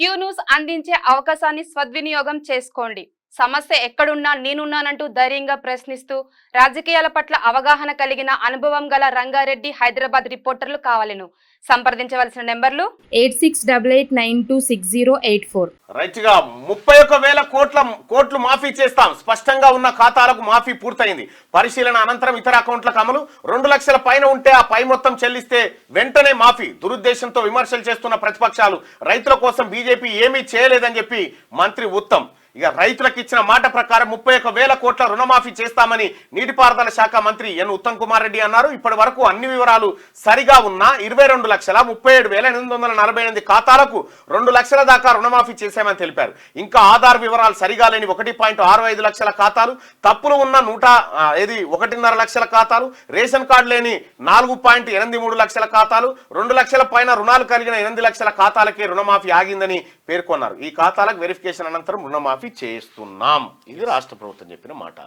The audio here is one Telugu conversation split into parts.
క్యూ న్యూస్ అందించే అవకాశాన్ని సద్వినియోగం చేసుకోండి. సమస్య ఎక్కడున్నా నేనున్నానంటూ ధైర్యంగా ప్రశ్నిస్తూ రాజకీయాల పట్ల అవగాహన కలిగిన అనుభవం గల రంగారెడ్డి హైదరాబాద్ రిపోర్టర్లు కావాలను. సంప్రదించవలసిన నెంబర్లు 8688926084. రైట్గా 31,000 కోట్లు మాఫీ చేస్తాం. స్పష్టంగా ఉన్న ఖాతాలకు మాఫీ పూర్తయింది. పరిశీలన అనంతరం ఇతర అకౌంట్లకు అమలు. 2 లక్షల పైన ఉంటే ఆ పై మొత్తం చెల్లిస్తే వెంటనే మాఫీ. దురుద్దేశంతో విమర్శలు చేస్తున్న ప్రతిపక్షాలు రైతుల కోసం బీజేపీ ఏమీ చేయలేదని చెప్పి మంత్రి ఉత్తమ్ ఇక రైతులకు ఇచ్చిన మాట ప్రకారం 31,000 కోట్ల రుణమాఫీ చేస్తామని నీటిపారుదల శాఖ మంత్రి ఎన్ ఉత్తమ్ కుమార్ రెడ్డి అన్నారు. ఇప్పటి వరకు అన్ని వివరాలు సరిగా ఉన్న 22,37,848 ఖాతాలకు 2 లక్షల దాకా రుణమాఫీ చేశామని తెలిపారు. ఇంకా ఆధార్ వివరాలు సరిగా లేని 1.65 లక్షల ఖాతాలు, తప్పులు ఉన్న 1.5 లక్షల ఖాతాలు, రేషన్ కార్డు లేని 4.83 లక్షల ఖాతాలు, 2 లక్షల పైన రుణాలు కలిగిన 8 లక్షల ఖాతాలకే రుణమాఫీ ఆగిందని పేర్కొన్నారు. ఈ ఖాతాలకు వెరిఫికేషన్ అనంతరం రుణమాఫీ చేస్తున్నాం. ఇది రాష్ట్ర ప్రభుత్వం చెప్పిన మాట.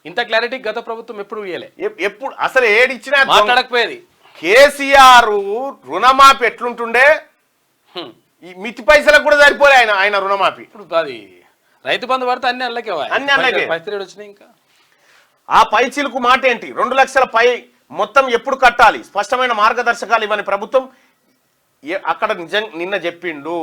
ఇంత క్లారిటీ గత ప్రభుత్వం ఎప్పుడు ఇయ్యలే. ఎప్పుడు అసలు ఏడిచ్చినా మాట్లాడకపోయేది. కేసీఆర్ రుణమాఫీ ఎట్లుంటుండే, ఈ మితి పైసలకు కూడా సరిపోలే ఆయన రుణమాఫీ. ఇప్పుడు అది రైతు బంధు పడితే అన్ని అల్లకే పరిస్థితి వచ్చినాయి. ఇంకా ఆ పైచీలకు మాట ఏంటి? 2 లక్షల పై మొత్తం ఎప్పుడు కట్టాలి? స్పష్టమైన మార్గదర్శకాలు ఇవ్వని ప్రభుత్వం అక్కడ నిన్న చెప్పిండు.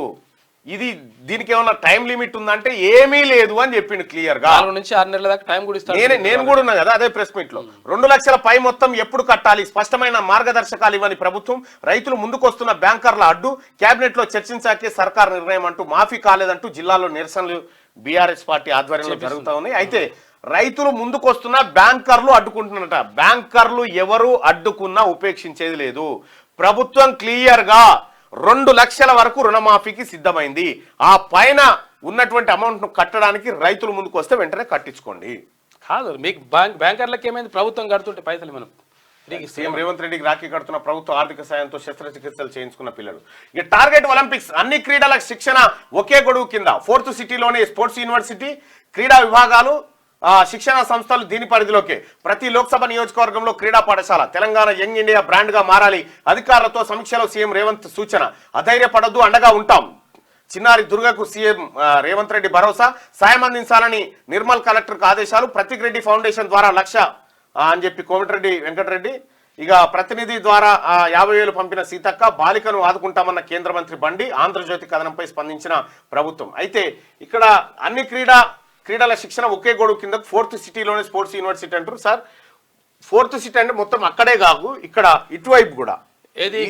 ఇది దీనికి ఏమన్నా టైం లిమిట్ ఉందంటే ఏమీ లేదు అని చెప్పిండు క్లియర్ గా. 4 నుంచి 6 నెలల దాకా టైం కూడా ఇస్తాను. నేను కూడా ఉన్నా కదా అదే ప్రెస్ మీట్ లో. 2 లక్షల పై మొత్తం ఎప్పుడు కట్టాలి? స్పష్టమైన మార్గదర్శకాలు ఇవ్వని ప్రభుత్వం, రైతులు ముందుకొస్తున్న బ్యాంకర్ల అడ్డు, కేబినెట్ లో చర్చించాకే సర్కార్ నిర్ణయం అంటూ మాఫీ కాలేదంటూ జిల్లాలో నిరసనలు బీఆర్ఎస్ పార్టీ ఆధ్వర్యంలో జరుగుతా ఉన్నాయి. అయితే రైతులు ముందుకొస్తున్న బ్యాంకర్లు అడ్డుకుంటున్నట. బ్యాంకర్లు ఎవరు అడ్డుకున్నా ఉపేక్షించేది లేదు. ప్రభుత్వం క్లియర్ గా 2 లక్షల వరకు రుణమాఫీకి సిద్ధమైంది. ఆ పైన ఉన్నటువంటి అమౌంట్ ను కట్టడానికి రైతులు ముందుకు వస్తే వెంటనే కట్టించుకోండి. కాదు మీకు బ్యాంకర్లకు ఏమైంది? ప్రభుత్వం కడుతుంటే పైసలు మనం సీఎం రేవంత్ రెడ్డికి రాఖీ కడుతున్న ప్రభుత్వ ఆర్థిక సాయంతో శస్త్రచికిత్సలు చేయించుకున్న పిల్లలు. ఇక టార్గెట్ ఒలింపిక్స్ అన్ని క్రీడల శిక్షణ ఒకే గొడుగు కింద 4th సిటీలోనే స్పోర్ట్స్ యూనివర్సిటీ క్రీడా విభాగాలు శిక్షణ సంస్థలు దీని పరిధిలోకే. ప్రతి లోక్సభ నియోజకవర్గంలో క్రీడా పాఠశాల. తెలంగాణ యంగ్ ఇండియా బ్రాండ్ గా మారాలి. అధికారులతో సమీక్షలో సీఎం రేవంత్ సూచన. అధైర్యపడద్దు, అండగా ఉంటాం. చిన్నారి దుర్గకు సీఎం రేవంత్ రెడ్డి భరోసా. సాయం అందించాలని నిర్మల్ కలెక్టర్కు ఆదేశాలు. ప్రతీక్ రెడ్డి ఫౌండేషన్ ద్వారా 1,00,000 అని చెప్పి కోమటిరెడ్డి వెంకటరెడ్డి. ఇక ప్రతినిధి ద్వారా 50,000 పంపిన సీతక్క. బాలికను ఆదుకుంటామన్న కేంద్ర మంత్రి బండి. ఆంధ్రజ్యోతి కథనంపై స్పందించిన ప్రభుత్వం. అయితే ఇక్కడ అన్ని క్రీడల శిక్షణ ఒకే గొడుగు కింద 4th సిటీలోనే స్పోర్ట్స్ యూనివర్సిటీ అంటారు. సార్ 4th సిటీ అంటే మొత్తం అక్కడే కాదు, ఇక్కడ ఇటువైపు కూడా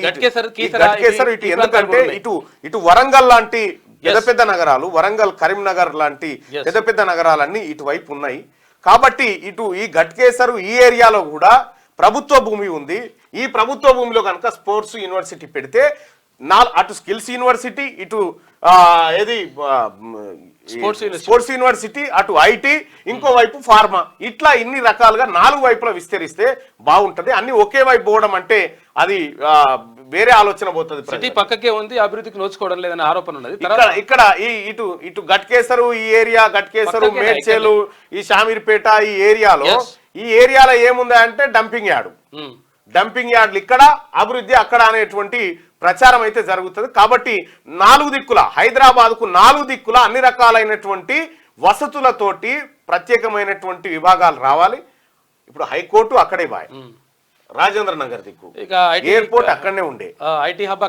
గట్కేసర్ ఇటు. ఎందుకంటే ఇటు వరంగల్ లాంటి పెద్ద నగరాలు, వరంగల్, కరీంనగర్ లాంటి పెద్ద నగరాలన్నీ ఇటువైపు ఉన్నాయి. కాబట్టి ఇటు ఈ గట్కేసర్ ఈ ఏరియాలో కూడా ప్రభుత్వ భూమి ఉంది. ఈ ప్రభుత్వ భూమిలో కనుక స్పోర్ట్స్ యూనివర్సిటీ పెడితే అటు స్కిల్స్ యూనివర్సిటీ, ఇటు స్పోర్ట్స్ యూనివర్సిటీ, అటు ఐటీ, ఇంకోవైపు ఫార్మా, ఇట్లా ఇన్ని రకాలుగా 4 వైపులా విస్తరిస్తే బాగుంటది. అన్ని ఒకే వైపు పోవడం అంటే అది వేరే ఆలోచన పోతుంది. సిటీ పక్కకే ఉంది, అభివృద్ధికి నోచుకోవడం లేదనే ఆరోపణ ఉన్నది. ఇక్కడ ఇటు గట్కేసరు ఈ ఏరియా, గట్కేసరు, మేడ్చేలు, ఈ షామీర్పేట ఈ ఏరియాలో ఏముంది అంటే డంపింగ్ యార్డులు ఇక్కడ, అభివృద్ధి అక్కడ అనేటువంటి ప్రచారం అయితే జరుగుతుంది. కాబట్టి 4 దిక్కుల హైదరాబాద్కు 4 దిక్కుల అన్ని రకాలైనటువంటి వసతులతోటి ప్రత్యేకమైనటువంటి విభాగాలు రావాలి. ఇప్పుడు హైకోర్టు అక్కడే బాయ్, రాజేంద్ర నగర్ దిక్కు ఎయిర్పోర్ట్ అక్కడనే ఉండే, ఐటీ హబ్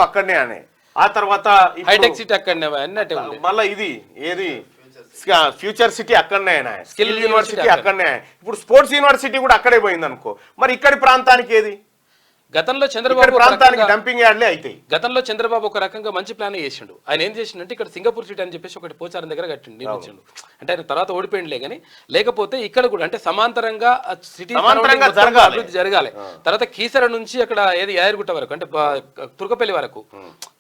అక్కడనే అనే. ఆ తర్వాత హైటెక్ సిటీ అక్కడనే, మళ్ళీ ఇది ఫ్యూచర్ సిటీ అక్కడనే, స్కిల్ యూనివర్సిటీ అక్కడనే. ఇప్పుడు స్పోర్ట్స్ యూనివర్సిటీ కూడా అక్కడే పోయింది అనుకో. మరి ఇక్కడి ప్రాంతానికి ఏది? గతంలో చంద్రబాబు డంపింగ్ యార్డ్లే అయితే. గతంలో చంద్రబాబు ఒక రకంగా మంచి ప్లాన్ చేసిండు. ఆయన ఏం చేసిండంటే ఇక్కడ సింగపూర్ సిటీ అని చెప్పేసి ఒకటి పోచారం దగ్గర నిర్మించిండు. అంటే ఆయన తర్వాత ఓడిపోయిండలే కానీ, లేకపోతే ఇక్కడ కూడా అంటే సమాంతరంగా సిటీ అభివృద్ధి జరగాలి. తర్వాత కీసర నుంచి అక్కడ ఏది యాదగిరిగుట్ట వరకు అంటే తుర్కపల్లి వరకు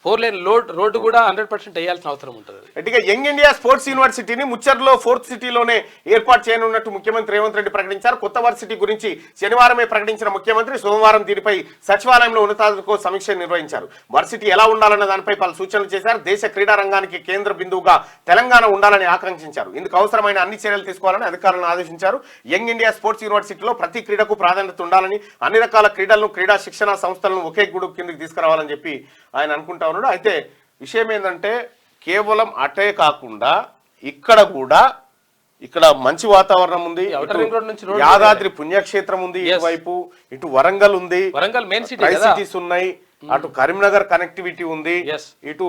4 లేన్ రోడ్డు కూడా 100% వేయాల్సిన అవసరం ఉంటుంది. అంటే యంగ్ ఇండియా స్పోర్ట్స్ యూనివర్సిటీని ముచ్చర్లో 4th సిటీలోనే ఏర్పాటు చేయనున్నట్టు ముఖ్యమంత్రి రేవంత్ రెడ్డి ప్రకటించారు. కొత్త వర్సిటీ గురించి శనివారమే ప్రకటించిన ముఖ్యమంత్రి సోమవారం దీనిపై సచివాలయంలో ఉన్నతాధికారులతో సమీక్ష నిర్వహించారు. వర్సిటీ ఎలా ఉండాలన్న దానిపై పలు సూచనలు చేశారు. దేశ క్రీడా రంగానికి కేంద్ర బిందువుగా తెలంగాణ ఉండాలని ఆకాంక్షించారు. ఇందుకు అవసరమైన అన్ని చర్యలు తీసుకోవాలని అధికారులను ఆదేశించారు. యంగ్ ఇండియా స్పోర్ట్స్ యూనివర్సిటీలో ప్రతి క్రీడకు ప్రాధాన్యత ఉండాలని, అన్ని రకాల క్రీడలను, క్రీడా శిక్షణ సంస్థలను ఒకే గొడుగు కిందకి తీసుకురావాలని చెప్పి ఆయన అనుకుంటా ఉన్నాడు. అయితే విషయం ఏంటంటే కేవలం అటే కాకుండా ఇక్కడ కూడా ఇక్కడ మంచి వాతావరణం ఉంది, outer ring road నుంచి road యాదాద్రి పుణ్యక్షేత్రం ఉంది, ఇటువైపు ఇటు వరంగల్ ఉంది, Warangal main city tri cities ఉన్నాయి, అటు కరీంనగర్ కనెక్టివిటీ ఉంది, ఇటు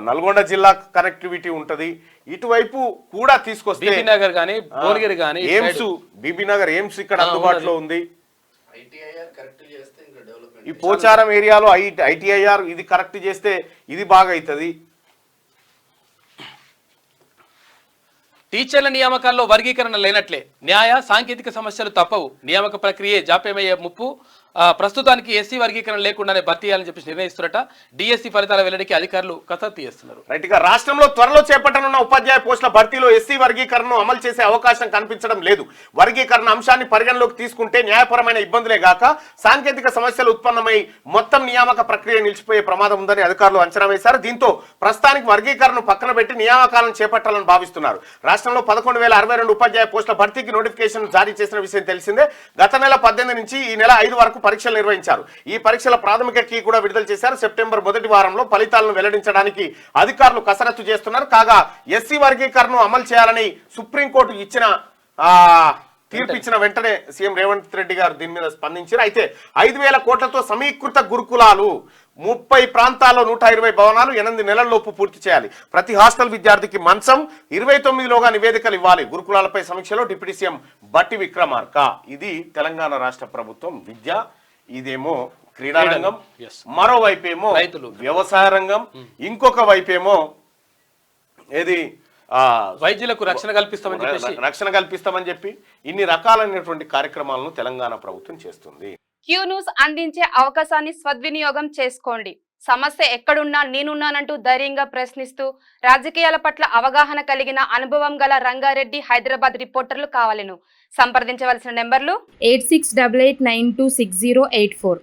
నల్గొండ జిల్లా కనెక్టివిటీ ఉంటది, ఇటువైపు కూడా తీసుకొస్తే బీబీనగర్ గానీ భువనగిరి గానీ ఎయిమ్స్ బీబీనగర్ ఎయిమ్స్ ఇక్కడ అందుబాటులో ఉంది. ఈ పోచారం ఏరియాలో ఐటీఐఆర్ ఇది కరెక్ట్ చేస్తే ఇది బాగా అవుతుంది. టీచర్ల నియామకాల్లో వర్గీకరణ లేనట్లే, న్యాయ సాంకేతిక సమస్యలు తప్పవు, నియామక ప్రక్రియ జాప్యమయ్యే ముప్పు, ప్రస్తుతానికి ఎస్సీ వర్గీకరణ లేకుండానే భర్తీ చేయాలని చెప్పి నిర్ణయిస్తున్నట. డిఎస్సి ఫలితాల వెల్లడికి అధికారులు కసరత్తు చేస్తున్నారు. రైట్ గా రాష్ట్రంలో త్వరలో చేపట్టనున్న ఉపాధ్యాయ పోస్టుల భర్తీలో ఎస్సీ వర్గీకరణను అమలు చేసే అవకాశం కనిపించడం లేదు. వర్గీకరణ అంశాన్ని పరిగణలోకి తీసుకుంటే న్యాయపరమైన ఇబ్బందులే గాక సాంకేతిక సమస్యలు ఉత్పన్నమై మొత్తం నియామక ప్రక్రియ నిలిచిపోయే ప్రమాదం ఉందని అధికారులు అంచనా వేశారు. దీంతో ప్రస్తుతానికి వర్గీకరణను పక్కన పెట్టి నియామకాలను చేపట్టాలని భావిస్తున్నారు. రాష్ట్రంలో 11,062 ఉపాధ్యాయ పోస్టుల భర్తీకి నోటిఫికేషన్ జారీ చేసిన విషయం తెలిసిందే. గత నెల 18 నుంచి ఈ నెల 5 వరకు పరీక్షలు నిర్వహించారు. ఈ పరీక్షల ప్రాథమిక కీ కూడా విడుదల చేశారు. సెప్టెంబర్ మొదటి వారంలో ఫలితాలను వెల్లడించడానికి అధికారులు కసరత్తు చేస్తున్నారు. కాగా ఎస్సీ వర్గీకరణను అమలు చేయాలని సుప్రీంకోర్టు తీర్పు ఇచ్చిన వెంటనే సీఎం రేవంత్ రెడ్డి గారు దీని మీద స్పందించారు. అయితే 5,000 కోట్లతో సమీకృత గురుకులాలు 30 ప్రాంతాల్లో 120 భవనాలు 8 నెలల్లోపు పూర్తి చేయాలి. ప్రతి హాస్టల్ విద్యార్థికి మంచం 29లోగా నివేదికలు ఇవ్వాలి. గురుకులాలపై సమీక్షలో డిప్యూటీ సీఎం బట్టి విక్రమార్క. ఇది తెలంగాణ రాష్ట్ర ప్రభుత్వం విద్య, ఇదేమో క్రీడా రంగం, మరోవైపేమో రైతులు వ్యవసాయ రంగం, ఇంకొక వైపేమో ఏది వైద్యులకు రక్షణ కల్పిస్తామని చెప్పి ఇన్ని రకాలైనటువంటి కార్యక్రమాలను తెలంగాణ ప్రభుత్వం చేస్తుంది. క్యూ న్యూస్ అందించే అవకాశాన్ని సద్వినియోగం చేసుకోండి. సమస్య ఎక్కడున్నా నేనున్నానంటూ ధైర్యంగా ప్రశ్నిస్తూ రాజకీయాల పట్ల అవగాహన కలిగిన అనుభవం గల రంగారెడ్డి హైదరాబాద్ రిపోర్టర్లు కావాలను సంప్రదించవలసిన నెంబర్లు 8688926084.